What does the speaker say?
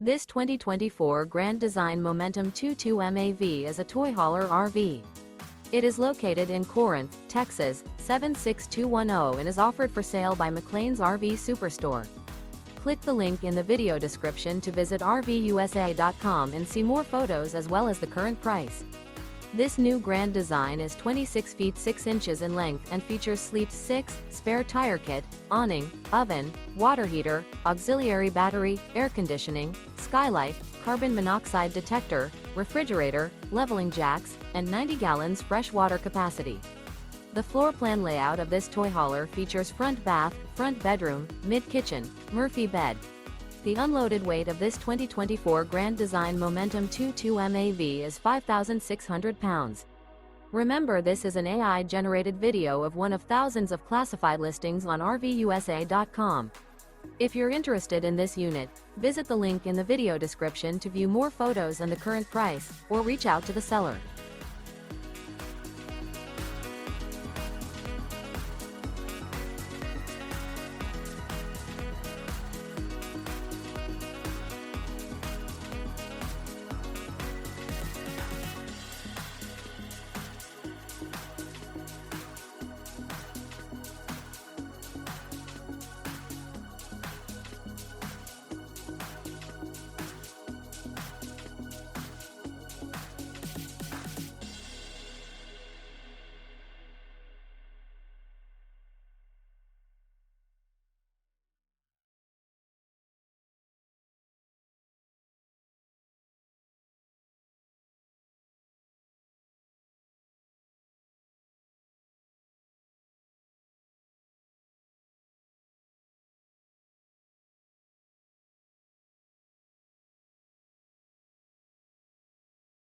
This 2024 Grand Design Momentum 22 MAV is a toy hauler RV. It is located in Corinth, Texas, 76210 and is offered for sale by McClain's RV Superstore. Click the link in the video description to visit RVUSA.com and see more photos as well as the current price. This new Grand Design is 26 feet 6 inches in length and features Sleep 6, spare tire kit, awning, oven, water heater, auxiliary battery, air conditioning, skylight, carbon monoxide detector, refrigerator, leveling jacks, and 90 gallons fresh water capacity. The floor plan layout of this toy hauler features front bath, front bedroom, mid-kitchen, Murphy bed. The unloaded weight of this 2024 Grand Design Momentum 22 MAV is 5,600 pounds. Remember, this is an AI-generated video of one of thousands of classified listings on RVUSA.com. If you're interested in this unit, visit the link in the video description to view more photos and the current price, or reach out to the seller.